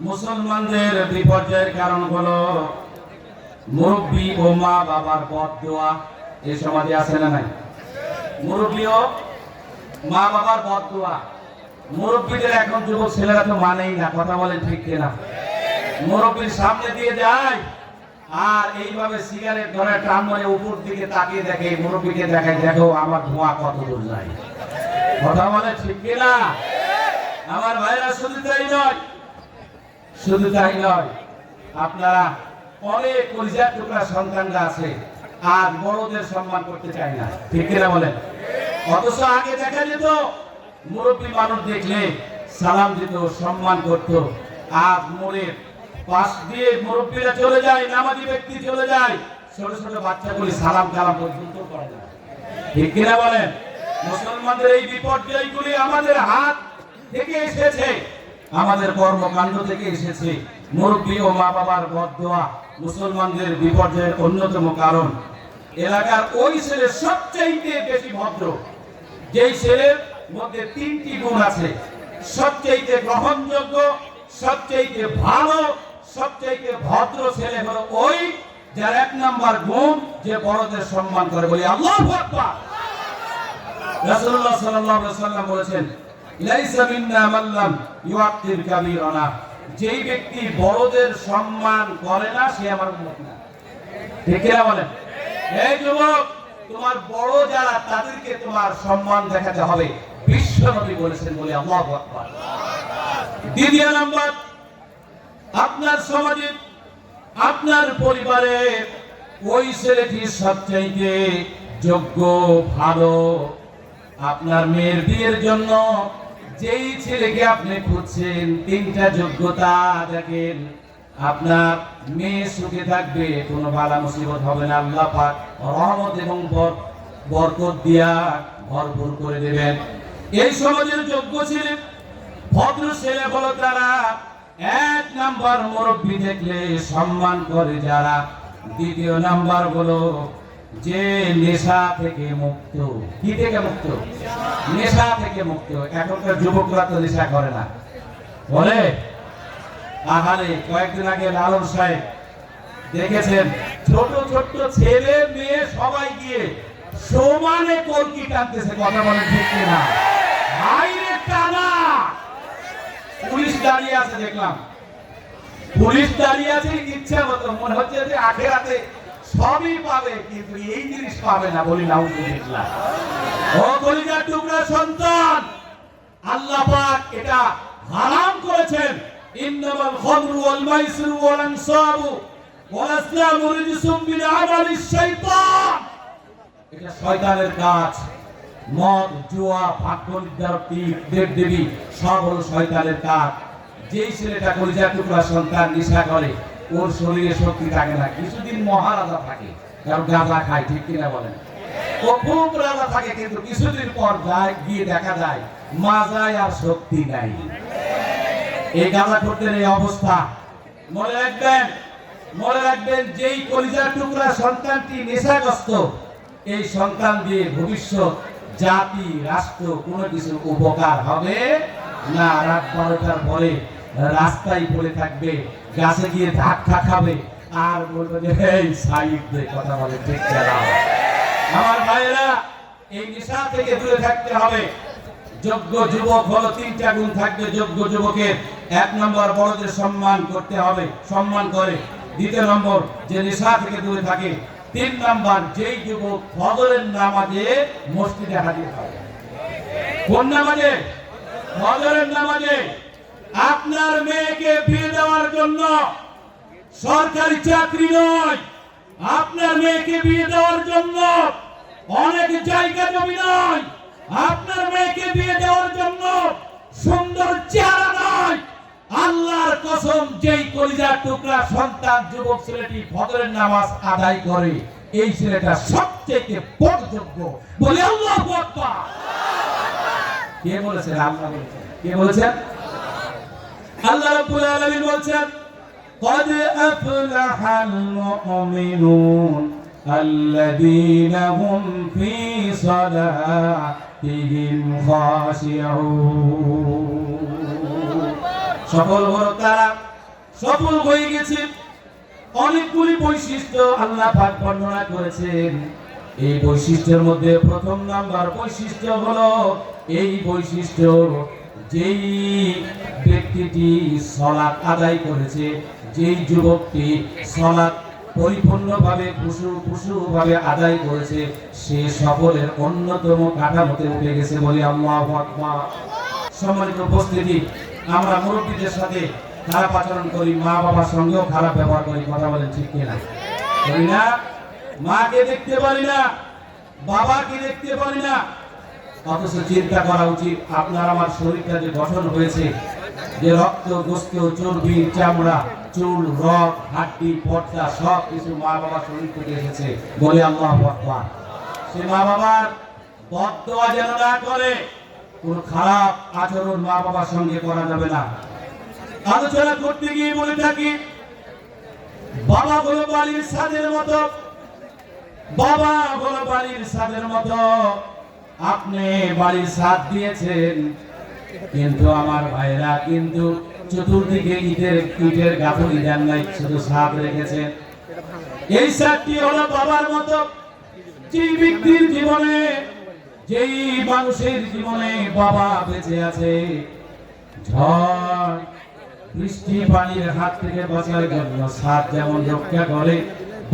মুসলমানদের বিপর্যয়ের কারণ হলো মুরব্বী ও মা বাবার বদদোয়া। এই সমাজে আছে না নাই? মুরব্বী ও মা বাবার বদদোয়া। মুরব্বীদের এখন যুবক ছেলেরা তো মানেই না, কথা বলেন ঠিক কিনা? মুরব্বীর সামনে দিয়ে যায় আর এইভাবে সিগারেট ধরে টান মারে উপর দিকে তাকিয়ে দেখে, মুরব্বীকে দেখায়, দেখো আমার ধোঁয়া কত দূর যায়। কথা বলে ঠিক কিনা? আমার ভাইরা শুধু তাই নয়, শুধু তাই নয়, আপনারা অনেক কলিজার টুকরা সন্তানরা আছে আর বড়দের সম্মান করতে চায় না, ঠিক কিনা বলেন? অথচ আগে দেখা যেত মুরব্বী মানুষ দেখলে সালাম দিত, সম্মান করত। আর মোড়ের পাশ দিয়ে মুরব্বীরা চলে যায়, নামাজি ব্যক্তি চলে যায়, ছোট ছোট বাচ্চাগুলি সালাম কালাম পর্যন্ত করে না, ঠিক কিনা বলেন? মুসলমানদের এই বিপর্যয়গুলি আমাদের হাত থেকে এসেছে, আমাদের কর্মকাণ্ড থেকে এসেছে। মুরব্বী ও মা বাবার বদদোয়া মুসলমানদের বিপর্যয়ের অন্যতম কারণ। এলাকার ওই ছেলে সবচেয়ে বেশি ভদ্র, যেই ছেলের মধ্যে তিনটি গুণ আছে, সবচেয়ে গ্রহণযোগ্য, সবচেয়ে ভালো, সবচেয়ে ভদ্র ছেলে হলো ওই যার এক নাম্বার গুণ যে বড়দের সম্মান করে। বলি আল্লাহু আকবার। রাসূলুল্লাহ সাল্লাল্লাহু আলাইহি ওয়াসাল্লাম বলেছেন, লাইসা মিন্না মান লাম ইউআক্কির কাবীরানা, যেই ব্যক্তি বড়দের সম্মান করে না সে আমার উম্মত না, ঠিক কিনা বলেন? এই যুবক, তোমার বড় যারা তাদেরকে তোমার সম্মান দেখাতে হবে, বিশ্বনবী বলেছেন। বলি আল্লাহু আকবার। দ্বিতীয় নাম্বার, আপনার সমাজে আপনার পরিবারে ওই ছেলেটি সবচাইতে যোগ্য, ভালো। আপনার মেয়ের বিয়ের জন্য যেই ছেলেকে আপনি খুঁজছেন, তিনটা যোগ্যতা দেখেন। আপনার মেয়ে সুখে থাকবে, কোনো বালা মুসিবত হবে না, আল্লাহ পাক রহমত এবং বরকত দিয়া ভরপুর করে দেবেন। এই সমাজের যোগ্য ছেলে, ভদ্র ছেলে হলো তারা, এক নাম্বার মুরব্বী দেখলে সম্মান করে যারা। দ্বিতীয় নাম্বার হলো যে নেশা থেকে মুক্ত। কি থেকে মুক্ত? নেশা থেকে মুক্ত। এখনকার যুবকরা তো নেশা করে না, বলে আহারে। কয়েকদিন আগে লালন সাহেব দেখেছেন, ছোট ছোট ছেলে মেয়ে সবাই গিয়ে সমানে কলকি টানতেছে, কথা বলে ঠিক কিনা? বাইরে টানা। পুলিশ দাঁড়িয়ে আছে, দেখলাম পুলিশ দাঁড়িয়ে আছে, ইচ্ছা মতো, মনে হচ্ছে যে আখেরাতে সবই পাবে কিন্তু এই জিনিস পাবে না। বলি নাউজুবিল্লাহ। ও কলিজার টুকরা সন্তান, আল্লাহ পাক এটা হারাম করেছেন। ইন্নামাল খামরু ওয়াল মাইসিরু ওয়াল আনসাবু ওয়াল আসলামু রিজসুম মিন আমালিশ শাইতান। এটা শয়তানের কাজ। মদ, জুয়া, ভাগ্য নির্ধারক, দেবদেবী সব হলো শয়তানের কাজ। যেই ছেলেটা কলিজার টুকরা সন্তান নেশা করে, ওর শরীরে শক্তি থাকে না, কিছুদিন মহারাজা থাকে, কারণ গাঁজা খায়, ঠিক কিনা বলেন? ও খুব রাজা থাকে, কিন্তু কিছুদিন পর যায় গিয়ে দেখা যায় মাজায় আর শক্তি নাই। এই গাঁজা খোরদের এই অবস্থা। মনে রাখবেন, মনে রাখবেন, যেই কলিজার টুকরা সন্তানটি নেশাগ্রস্ত, এই সন্তান দিয়ে ভবিষ্যৎ জাতি, রাষ্ট্র কোনো কিছু উপকার হবে না। রাত 12টার পরে রাস্তায় পড়ে থাকবে, গাছে গিয়ে ধাক্কা খাবে আর বলবে যে এই সাইড দে, কথা বলে ঠিক না? আমার ভাইয়েরা, এই নেশা থেকে দূরে থাকতে হবে। যোগ্য যুবক হলো তিনটা গুণ থাকবে যোগ্য যুবকের। এক নম্বর, বড়দের সম্মান করতে হবে, সম্মান করে। দ্বিতীয় নম্বর, যে নেশা থেকে দূরে থাকে। তিন নম্বর, যেই যুবক ফজরের নামাজে মসজিদে হাজির হয়। কোন নামাজে? ফজরের নামাজে। আপনার মেয়েকে বিয়ে দেওয়ার জন্য সরকারি চাকরি নয়, আপনার মেয়েকে বিয়ে দেওয়ার জন্য অনেক জায়গা জমি নয়, আপনার মেয়েকে বিয়ে দেওয়ার জন্য সুন্দর চেহারা নয়। আল্লাহর কসম, যেই কলিজার টুকরা সন্তান যুবক ছেলেটি ফজরের নামাজ আদায় করে, এই ছেলেটা সবচেয়ে বড় যোগ্য। বলি আল্লাহু আকবার। কে বলেছেন? আল্লাহ বলেছেন। কে বলেছেন? আল্লাহ রাব্বুল আলামিন বলেছেন, قد أفلح المؤمنون الذين هم في صلاتهم خاشعون। সফল হলো তারা, সফল হয়ে গেছে। অনেকগুলি বৈশিষ্ট্য আল্লাহ পাক বর্ণনা করেছেন। এই বৈশিষ্ট্যের মধ্যে প্রথম নাম্বার বৈশিষ্ট্য হলো এই বৈশিষ্ট্য, যেই ব্যক্তিটি সালাত আদায় করেছে, যেই যুবকটি সালাত পরিপূর্ণভাবে খুশুভাবে আদায় করেছে, সে সকলের অন্যতম কাঠামোতে উঠে গেছে বলে আল্লাহু আকবার। সম্মানিত উপস্থিতি, আমরা মুরব্বীদের সাথে খারাপ আচরণ করি, মা বাবার সঙ্গেও খারাপ ব্যবহার করি, কথা বলেন ঠিক কিনা? করি না? মাকে দেখতে পারি না, বাবাকে দেখতে পারি না, অথচ চিন্তা করা উচিত আপনার আমার শরীরটা যে গঠন হয়েছে, যে রক্ত, গোস্ত, চর্বি, চামড়া, চুল, রগ, হাড্ডি, পর্দা সব কিছু মা বাবার শরীর থেকে এসেছে বলে আল্লাহু আকবার। সে মা বাবার বদদোয়া যেন না করে, কোন খারাপ আচরণ মা বাবার সঙ্গে করা যাবে না। আলোচনা করতে গিয়ে বলে থাকি, বাবা হলো বাড়ির ছাদের মতো, বাবা হলো বাড়ির ছাদের মতো। আপনি বাড়ির ছাদ দিয়েছেন, কিন্তু আমার ভাইরা কিন্তু চতুর্দিকে ইটের গাঁথনি দেন নাই, শুধু ছাদ রেখেছেন। এই ছাদটি হলো বাবার মতো। যেই ব্যক্তির জীবনে, যেই মানুষের জীবনে বাবা বেঁচে আছে, ঝড় বৃষ্টি পানির হাত থেকে বাঁচার জন্য ছাদ যেমন রক্ষা করে,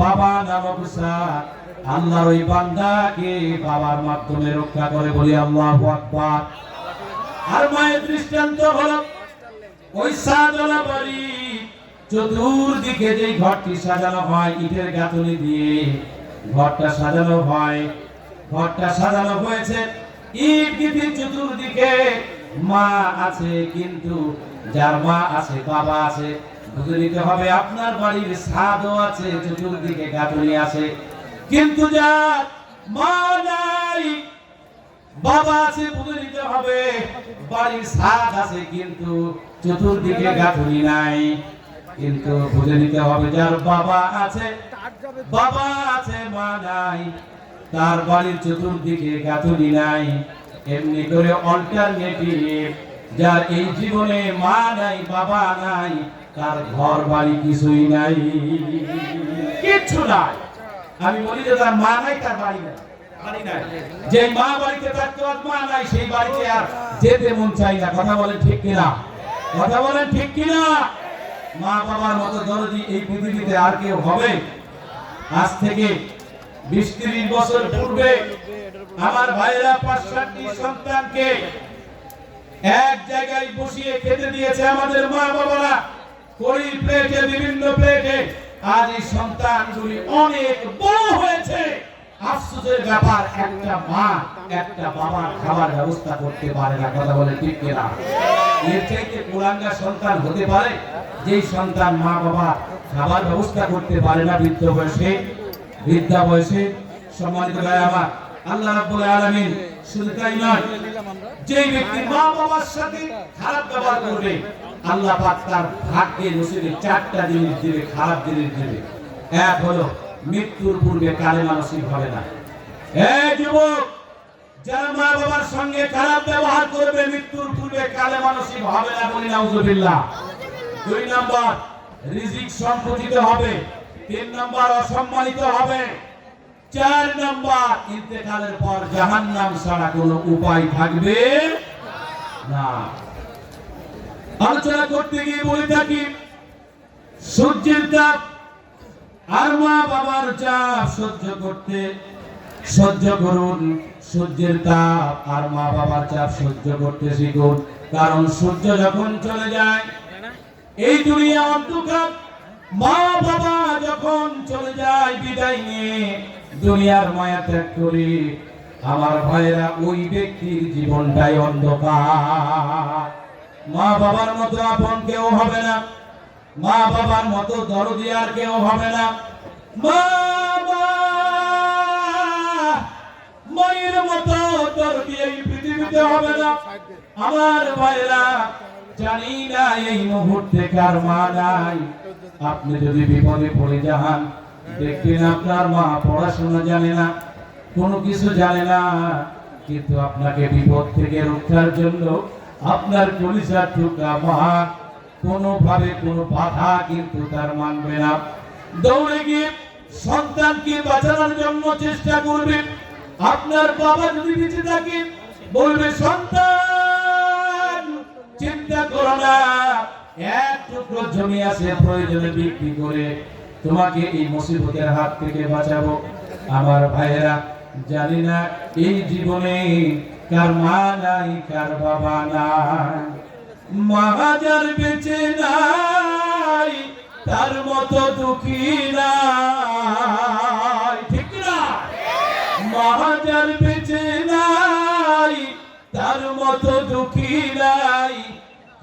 বাবা নামক ছাদ আল্লাহর ওই বান্দাকে বাবার মাধ্যমে রক্ষা করে বলি আল্লাহু আকবার। আর মায়ের দৃষ্টান্ত হলো ওই ছাদওয়ালা বাড়ি, চতুর্দিকে যে ঘরটি সাজানো হয় ইটের গাঁথনি দিয়ে, ঘরটা সাজানো হয়, ঘরটা সাজানো হয়েছে ইট গিটির চতুর্দিকে। মা আছে, কিন্তু যার মা আছে, বাবা আছে, বুঝে নিতে হবে আপনার বাড়ির ছাদও আছে, চতুর্দিকে গাঁথনি আছে, কিন্তু যার মা নাই, বাবা আছে, বুঝে নিতে হবে বাড়ির ছাদ আছে, কিন্তু চতুর্দিকে গাঁথনি নাই। কিন্তু বুঝে নিতে হবে যার বাবা আছে, বাবা আছে, মা নাই, তার বাড়ির চতুর্দিকে গাঁথনি নাই। এমনি করে অল্টারনেটিভ, যার এই জীবনে মা নাই, বাবা নাই, তার ঘর বাড়ি কিছুই নাই, কিচ্ছু নাই। আমি বলি যে তার মা নাই, তার বাড়ি নাই, বাড়ি নাই। যে মা বাড়িতে থাকতো আর মা নাই, সেই বাড়িতে আর যেতে মন চাই না। কথা বলেন ঠিক কিনা? কথা বলেন ঠিক কিনা? মা বাবার মতো দরদি এই পৃথিবীতে আর কেউ হবে? আজ থেকে 20-30 বছর পূর্বে আমার ভাইরা 5-7টি সন্তানকে এক জায়গায় বসিয়ে খেতে দিয়েছে আমাদের মা বাবারা, কড়ি প্লেটে, বিভিন্ন প্লেটে। আজ এই সন্তানগুলি অনেক বড় হয়েছে। আফসোসের ব্যাপার, একটা মা একটা বাবার খাবার ব্যবস্থা করতে পারে না। কথা বলে ঠিক কিনা? এর চাইতে কুলাঙ্গা সন্তান হতে পারে যেই সন্তান মা বাবা খাবার ব্যবস্থা করতে পারে না বৃদ্ধা বয়সে। সম্মানিত ভাই আমার, আল্লাহ রাব্বুল আলামিন শুধু তাই নয়, যেই ব্যক্তি মা বাবার সাথে খারাপ ব্যবহার করবে, আল্লাহ পাক তার ভাগ্যে নসিবে 4টা জিনিস দিবে, খারাপ জিনিস দিবে। এক হলো মৃত্যুর পূর্বে কালেমা নসিব হবে না। এই যুবক, যারা মা বাবার সঙ্গে খারাপ ব্যবহার করবে, মৃত্যুর পূর্বে কালেমা নসিব হবে না, বলি নাউজুবিল্লাহ। 2 নাম্বার, রিজিক সংকুচিত হবে। 3 নাম্বার, অসম্মানিত হবে। 4 নাম্বার, ইন্তেকালের পর জাহান্নাম ছাড়া কোনো উপায় থাকবে না। আলোচনা করতে গিয়ে বলে থাকি, সূর্যের তাপ আর মা বাবার চাপ সহ্য করুন। সূর্যের তাপ আর মা বাবার চাপ সহ্য করতে শিখুন। কারণ সূর্য যখন চলে যায়, এই দুনিয়া অন্ধকার। মা বাবা যখন চলে যায় বিদায় নিয়ে, দুনিয়ার মায়া ত্যাগ করে, আমার ভাইরা ওই ব্যক্তির জীবনটাই অন্ধকার। মা বাবার মতো আপন কেউ হবে না, মা বাবার মতো দরদি আর কেউ হবে না। মায়ের মতো দরদি এই পৃথিবীতে হবে না। আমার ভাইরা, জানি না এই মুহূর্তে কার মা নাই। আপনি যদি বিপদে পড়ে যান, দেখবেন আপনার মা পড়াশোনা জানে না, কোনো কিছু জানে না, কিন্তু আপনাকে বিপদ থেকে রক্ষার জন্য আপনার কলিজার টুকরা মা কোনোভাবে কোনো বাধা কিন্তু তার মানবে না। দৌড়ে গিয়ে সন্তানকে বাঁচানোর জন্য চেষ্টা করবে। আপনার বাবা যদি বেঁচে থাকে বলবে, সন্তান চিন্তা করো না, এক টুকরো জমি আছে, প্রয়োজনে বিক্রি করে তোমাকে এই মুসিবতের হাত থেকে বাঁচাবো। আমার ভাইয়েরা, জানি না এই জীবনে কার মা নাই, কার বাবা নাই, মহাজার বেঁচে নাই, তার মতো দুঃখী নাই, ঠিক না? মহাজার বেঁচে নাই, তার মতো দুঃখী নাই,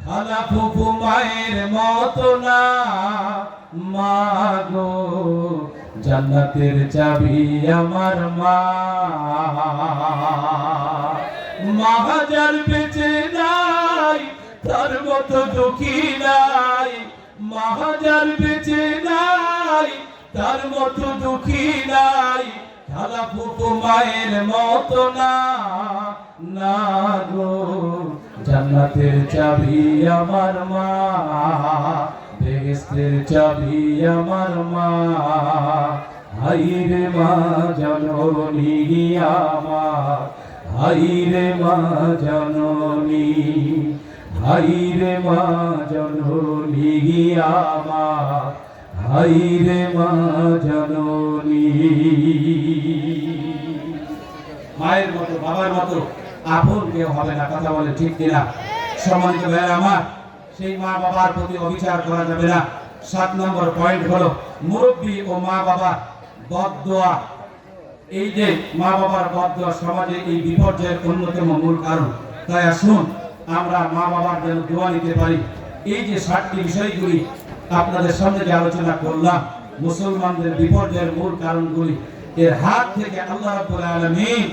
খালা ফুফু মায়ের মতো না। মা গো, জান্নাতের চাবি আমার মা। মহাজার বেঁচে নাই, তার মতো দুঃখী নাই, মহাজার বেঁচে নাই, তার মতো দুঃখী নাই, খালা ফুফু মায়ের মতো না। না গো, জান্নাতের চাবি আমার মা, বেহেশতের চাবি আমার মা। হাই রে মা জননী আমার, হাই রে মা জননী, হাই রে মা জননী আমার, হাই রে মা জননী। মায়ের মতো বাবার মতো আপন কেউ হবে না, কথা বলে ঠিক কিনা? সম্মানিত ভাইয়েরা আমার, সেই মা বাবার প্রতি অবিচার করা যাবে না। 7 নম্বর পয়েন্ট হলো মুরব্বী ও মা বাবার বদদোয়া। এই যে মা বাবার বদদোয়া সমাজে এই বিপর্যয়ের অন্যতম মূল কারণ। তাই আসুন আমরা মা বাবার যেন দোয়া নিতে পারি। এই যে 7টি বিষয়গুলি আপনাদের সামনে যে আলোচনা করলাম, মুসলমানদের বিপর্যয়ের মূল কারণগুলি, এর হাত থেকে আল্লাহ রাব্বুল আলামিন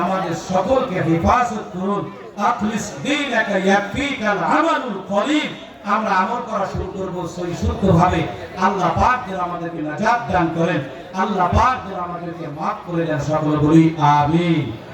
আমাদের সকলকে হেফাজত করুন। আখলিস দীনাকা ইয়াকফিকাল আমালুল কলিল। আমরা আমল করা শুরু করব সহি শুদ্ধভাবে। আল্লাহ পাক যেন আমাদেরকে নাজাত দান করেন, আল্লাহ পাক যেন আমাদেরকে মাফ করে দেন। সকলে বলি আমিন।